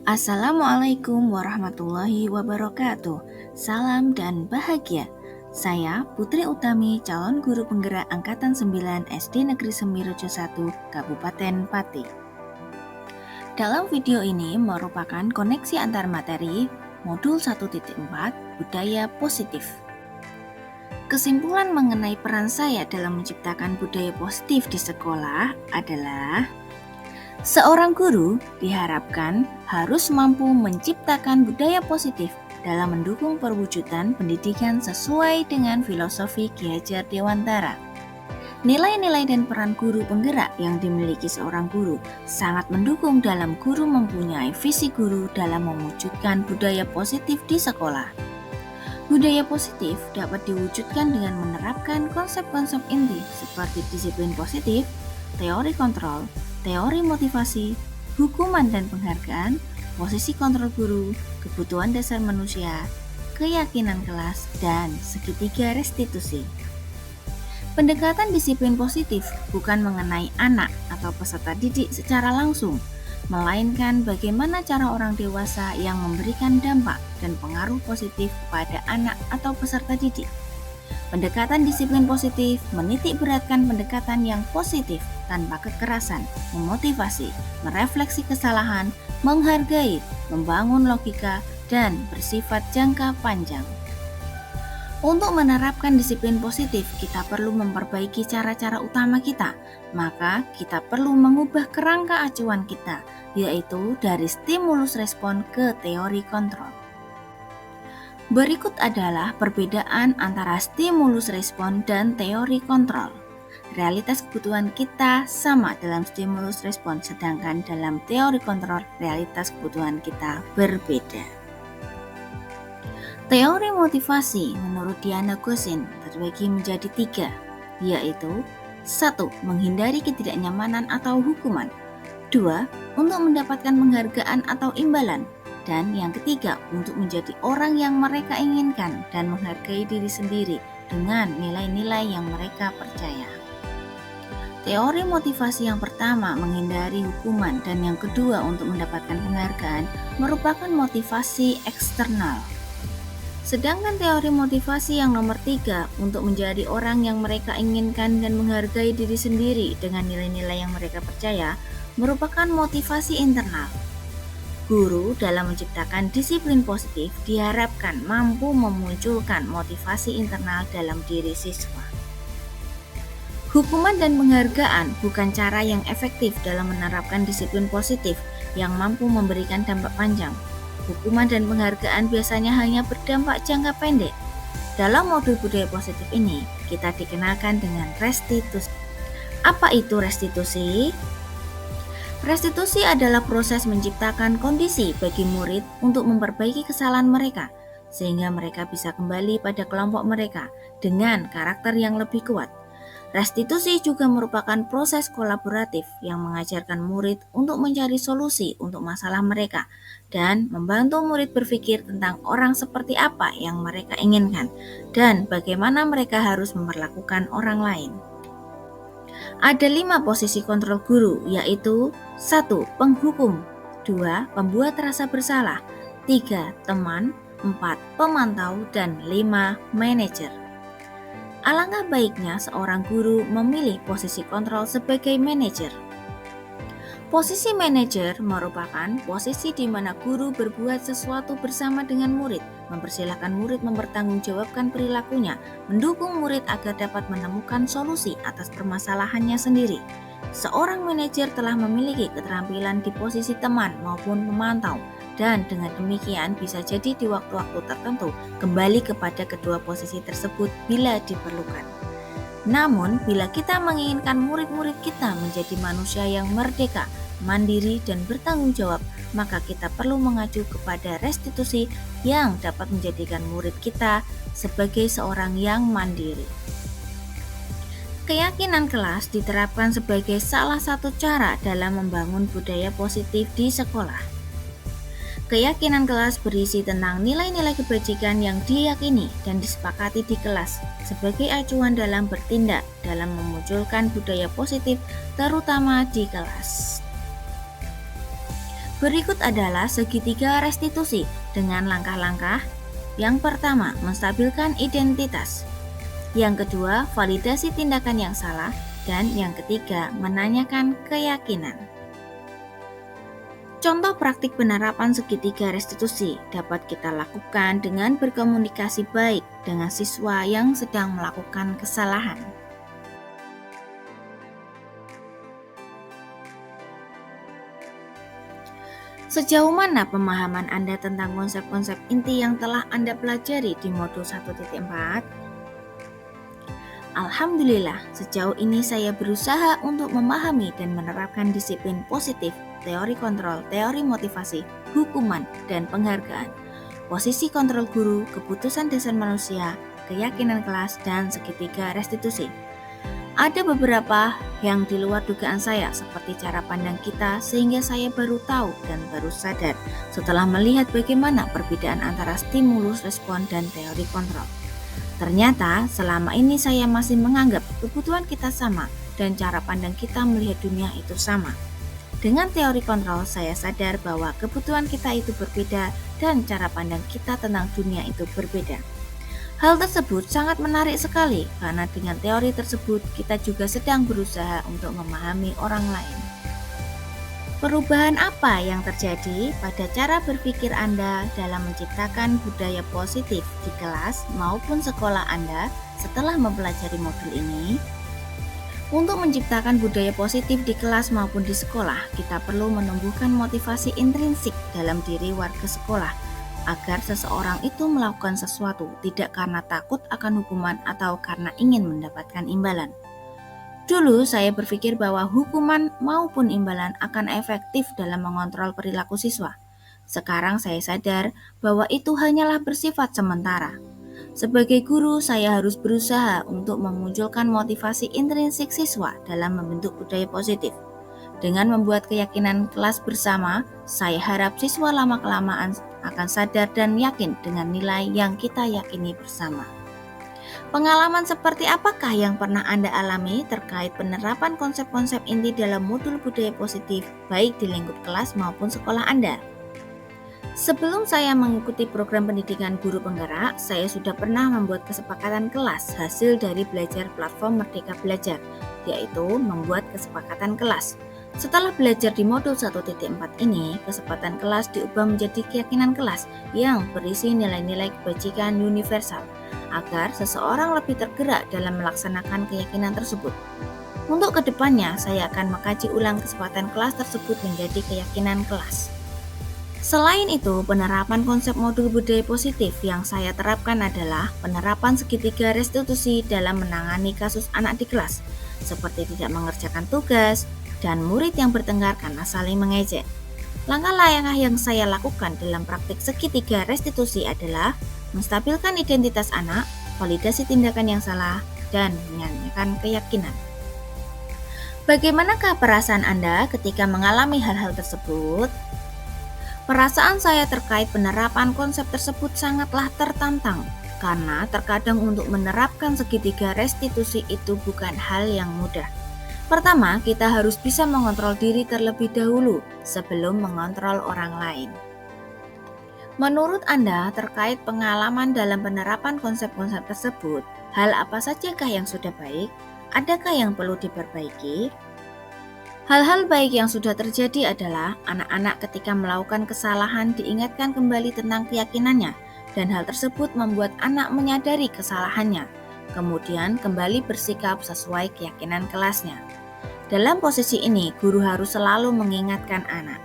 Assalamualaikum warahmatullahi wabarakatuh. Salam dan bahagia. Saya Putri Utami, calon guru penggerak Angkatan 9 SD Negeri Semirejo 1, Kabupaten Pati. Dalam video ini merupakan koneksi antar materi Modul 1.4 Budaya Positif. Kesimpulan mengenai peran saya dalam menciptakan budaya positif di sekolah adalah seorang guru diharapkan harus mampu menciptakan budaya positif dalam mendukung perwujudan pendidikan sesuai dengan filosofi Ki Hajar Dewantara. Nilai-nilai dan peran guru penggerak yang dimiliki seorang guru sangat mendukung dalam guru mempunyai visi guru dalam mewujudkan budaya positif di sekolah. Budaya positif dapat diwujudkan dengan menerapkan konsep-konsep inti seperti disiplin positif, teori kontrol, teori motivasi, hukuman dan penghargaan, posisi kontrol guru, kebutuhan dasar manusia, keyakinan kelas, dan segitiga restitusi. Pendekatan disiplin positif bukan mengenai anak atau peserta didik secara langsung, melainkan bagaimana cara orang dewasa yang memberikan dampak dan pengaruh positif kepada anak atau peserta didik. Pendekatan disiplin positif menitik beratkan pendekatan yang positif tanpa kekerasan, memotivasi, merefleksi kesalahan, menghargai, membangun logika, dan bersifat jangka panjang. Untuk menerapkan disiplin positif, kita perlu memperbaiki cara-cara utama kita, maka kita perlu mengubah kerangka acuan kita, yaitu dari stimulus respon ke teori kontrol. Berikut adalah perbedaan antara stimulus respon dan teori kontrol. Realitas kebutuhan kita sama dalam stimulus respon, sedangkan dalam teori kontrol realitas kebutuhan kita berbeda. Teori motivasi menurut Diana Gosin terbagi menjadi 3, yaitu 1. Menghindari ketidaknyamanan atau hukuman, 2. Untuk mendapatkan penghargaan atau imbalan, dan yang ketiga, untuk menjadi orang yang mereka inginkan dan menghargai diri sendiri dengan nilai-nilai yang mereka percaya. Teori motivasi yang pertama menghindari hukuman dan yang kedua untuk mendapatkan penghargaan merupakan motivasi eksternal. Sedangkan teori motivasi yang nomor 3 untuk menjadi orang yang mereka inginkan dan menghargai diri sendiri dengan nilai-nilai yang mereka percaya merupakan motivasi internal. Guru dalam menciptakan disiplin positif diharapkan mampu memunculkan motivasi internal dalam diri siswa. Hukuman dan penghargaan bukan cara yang efektif dalam menerapkan disiplin positif yang mampu memberikan dampak panjang. Hukuman dan penghargaan biasanya hanya berdampak jangka pendek. Dalam modul budaya positif ini, kita dikenalkan dengan restitusi. Apa itu restitusi? Restitusi adalah proses menciptakan kondisi bagi murid untuk memperbaiki kesalahan mereka, sehingga mereka bisa kembali pada kelompok mereka dengan karakter yang lebih kuat. Restitusi juga merupakan proses kolaboratif yang mengajarkan murid untuk mencari solusi untuk masalah mereka dan membantu murid berpikir tentang orang seperti apa yang mereka inginkan dan bagaimana mereka harus memperlakukan orang lain. Ada 5 posisi kontrol guru, yaitu 1. Penghukum, 2. Pembuat rasa bersalah, 3. Teman, 4. Pemantau, dan 5. Manajer. Alangkah baiknya seorang guru memilih posisi kontrol sebagai manajer. Posisi manajer merupakan posisi di mana guru berbuat sesuatu bersama dengan murid, mempersilahkan murid mempertanggungjawabkan perilakunya, mendukung murid agar dapat menemukan solusi atas permasalahannya sendiri. Seorang manajer telah memiliki keterampilan di posisi teman maupun memantau, dan dengan demikian bisa jadi di waktu-waktu tertentu kembali kepada kedua posisi tersebut bila diperlukan. Namun, bila kita menginginkan murid-murid kita menjadi manusia yang merdeka, mandiri, dan bertanggung jawab, maka kita perlu mengacu kepada restitusi yang dapat menjadikan murid kita sebagai seorang yang mandiri. Keyakinan kelas diterapkan sebagai salah satu cara dalam membangun budaya positif di sekolah. Keyakinan kelas berisi tentang nilai-nilai kebajikan yang diyakini dan disepakati di kelas sebagai acuan dalam bertindak dalam memunculkan budaya positif terutama di kelas. Berikut adalah segitiga restitusi dengan langkah-langkah. Yang pertama, menstabilkan identitas. Yang kedua, validasi tindakan yang salah. Dan yang ketiga, menanyakan keyakinan. Contoh praktik penerapan segitiga restitusi dapat kita lakukan dengan berkomunikasi baik dengan siswa yang sedang melakukan kesalahan. Sejauh mana pemahaman Anda tentang konsep-konsep inti yang telah Anda pelajari di modul 1.4? Alhamdulillah, sejauh ini saya berusaha untuk memahami dan menerapkan disiplin positif, teori kontrol, teori motivasi, hukuman, dan penghargaan, posisi kontrol guru, keputusan dasar manusia, keyakinan kelas, dan segitiga restitusi. Ada beberapa yang di luar dugaan saya, seperti cara pandang kita, sehingga saya baru tahu dan baru sadar setelah melihat bagaimana perbedaan antara stimulus, respon, dan teori kontrol. Ternyata selama ini saya masih menganggap kebutuhan kita sama dan cara pandang kita melihat dunia itu sama. Dengan teori kontrol, saya sadar bahwa kebutuhan kita itu berbeda dan cara pandang kita tentang dunia itu berbeda. Hal tersebut sangat menarik sekali karena dengan teori tersebut kita juga sedang berusaha untuk memahami orang lain. Perubahan apa yang terjadi pada cara berpikir Anda dalam menciptakan budaya positif di kelas maupun sekolah Anda setelah mempelajari modul ini? Untuk menciptakan budaya positif di kelas maupun di sekolah, kita perlu menumbuhkan motivasi intrinsik dalam diri warga sekolah agar seseorang itu melakukan sesuatu tidak karena takut akan hukuman atau karena ingin mendapatkan imbalan. Dulu saya berpikir bahwa hukuman maupun imbalan akan efektif dalam mengontrol perilaku siswa. Sekarang saya sadar bahwa itu hanyalah bersifat sementara. Sebagai guru, saya harus berusaha untuk memunculkan motivasi intrinsik siswa dalam membentuk budaya positif. Dengan membuat keyakinan kelas bersama, saya harap siswa lama-kelamaan akan sadar dan yakin dengan nilai yang kita yakini bersama. Pengalaman seperti apakah yang pernah Anda alami terkait penerapan konsep-konsep inti dalam modul budaya positif, baik di lingkup kelas maupun sekolah Anda? Sebelum saya mengikuti program pendidikan guru penggerak, saya sudah pernah membuat kesepakatan kelas hasil dari belajar platform Merdeka Belajar, yaitu membuat kesepakatan kelas. Setelah belajar di modul 1.4 ini, kesepakatan kelas diubah menjadi keyakinan kelas yang berisi nilai-nilai kebajikan universal, agar seseorang lebih tergerak dalam melaksanakan keyakinan tersebut. Untuk kedepannya, saya akan mengkaji ulang kesepakatan kelas tersebut menjadi keyakinan kelas. Selain itu, penerapan konsep modul budaya positif yang saya terapkan adalah penerapan segitiga restitusi dalam menangani kasus anak di kelas, seperti tidak mengerjakan tugas, dan murid yang bertengkar karena saling mengejek. Langkah-langkah yang saya lakukan dalam praktik segitiga restitusi adalah menstabilkan identitas anak, validasi tindakan yang salah, dan menyanyikan keyakinan. Bagaimanakah perasaan Anda ketika mengalami hal-hal tersebut? Perasaan saya terkait penerapan konsep tersebut sangatlah tertantang, karena terkadang untuk menerapkan segitiga restitusi itu bukan hal yang mudah. Pertama, kita harus bisa mengontrol diri terlebih dahulu sebelum mengontrol orang lain. Menurut Anda, terkait pengalaman dalam penerapan konsep-konsep tersebut, hal apa sajakah yang sudah baik? Adakah yang perlu diperbaiki? Hal-hal baik yang sudah terjadi adalah anak-anak ketika melakukan kesalahan diingatkan kembali tentang keyakinannya, dan hal tersebut membuat anak menyadari kesalahannya, kemudian kembali bersikap sesuai keyakinan kelasnya. Dalam posisi ini, guru harus selalu mengingatkan anak.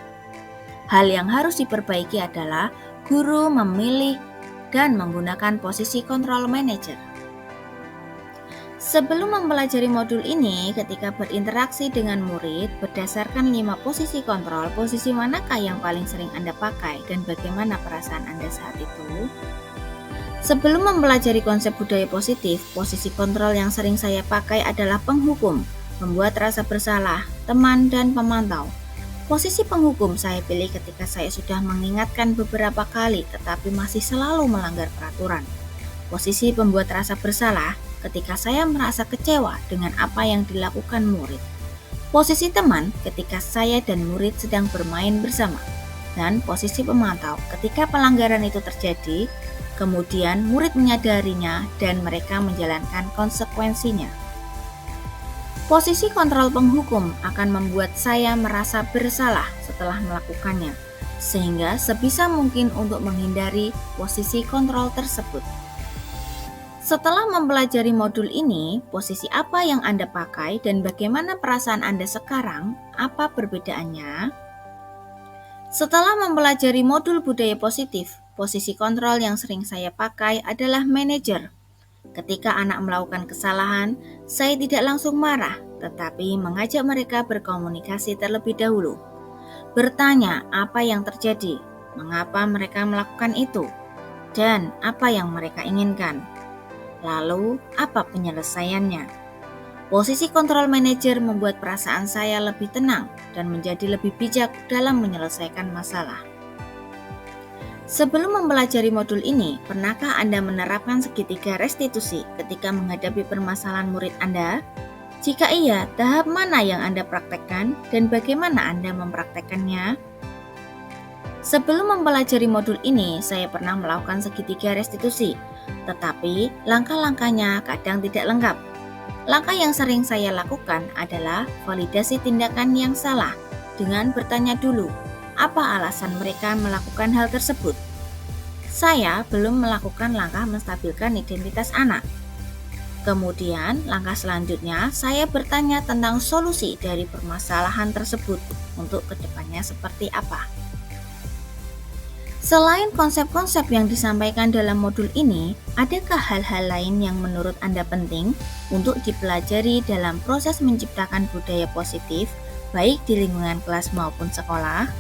Hal yang harus diperbaiki adalah guru memilih dan menggunakan posisi kontrol manager. Sebelum mempelajari modul ini, ketika berinteraksi dengan murid, berdasarkan 5 posisi kontrol, posisi manakah yang paling sering Anda pakai dan bagaimana perasaan Anda saat itu? Sebelum mempelajari konsep budaya positif, posisi kontrol yang sering saya pakai adalah penghukum, membuat rasa bersalah, teman, dan pemantau. Posisi penghukum saya pilih ketika saya sudah mengingatkan beberapa kali tetapi masih selalu melanggar peraturan. Posisi pembuat rasa bersalah ketika saya merasa kecewa dengan apa yang dilakukan murid. Posisi teman ketika saya dan murid sedang bermain bersama. dan posisi pemantau ketika pelanggaran itu terjadi, kemudian murid menyadarinya dan mereka menjalankan konsekuensinya. Posisi kontrol penghukum akan membuat saya merasa bersalah setelah melakukannya, sehingga sebisa mungkin untuk menghindari posisi kontrol tersebut. Setelah mempelajari modul ini, posisi apa yang Anda pakai dan bagaimana perasaan Anda sekarang? Apa perbedaannya? Setelah mempelajari modul budaya positif, posisi kontrol yang sering saya pakai adalah manajer. Ketika anak melakukan kesalahan, saya tidak langsung marah, tetapi mengajak mereka berkomunikasi terlebih dahulu. Bertanya apa yang terjadi, mengapa mereka melakukan itu, dan apa yang mereka inginkan. Lalu, apa penyelesaiannya? Posisi kontrol manajer membuat perasaan saya lebih tenang dan menjadi lebih bijak dalam menyelesaikan masalah. Sebelum mempelajari modul ini, pernahkah Anda menerapkan segitiga restitusi ketika menghadapi permasalahan murid Anda? Jika iya, tahap mana yang Anda praktekkan dan bagaimana Anda mempraktekkannya? Sebelum mempelajari modul ini, saya pernah melakukan segitiga restitusi, tetapi langkah-langkahnya kadang tidak lengkap. Langkah yang sering saya lakukan adalah validasi tindakan yang salah dengan bertanya dulu, apa alasan mereka melakukan hal tersebut? Saya belum melakukan langkah menstabilkan identitas anak. Kemudian, langkah selanjutnya saya bertanya tentang solusi dari permasalahan tersebut untuk kedepannya seperti apa. Selain konsep-konsep yang disampaikan dalam modul ini, adakah hal-hal lain yang menurut Anda penting untuk dipelajari dalam proses menciptakan budaya positif, baik di lingkungan kelas maupun sekolah?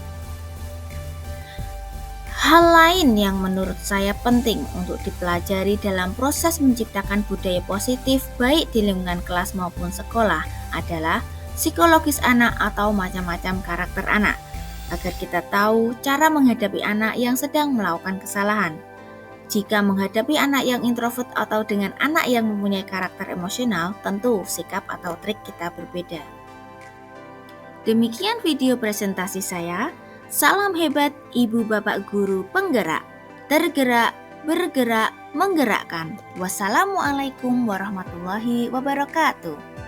Hal lain yang menurut saya penting untuk dipelajari dalam proses menciptakan budaya positif, baik di lingkungan kelas maupun sekolah, adalah psikologis anak atau macam-macam karakter anak, agar kita tahu cara menghadapi anak yang sedang melakukan kesalahan. Jika menghadapi anak yang introvert atau dengan anak yang mempunyai karakter emosional, tentu sikap atau trik kita berbeda. Demikian video presentasi saya. Salam hebat Ibu Bapak Guru penggerak, tergerak, bergerak, menggerakkan. Wassalamualaikum warahmatullahi wabarakatuh.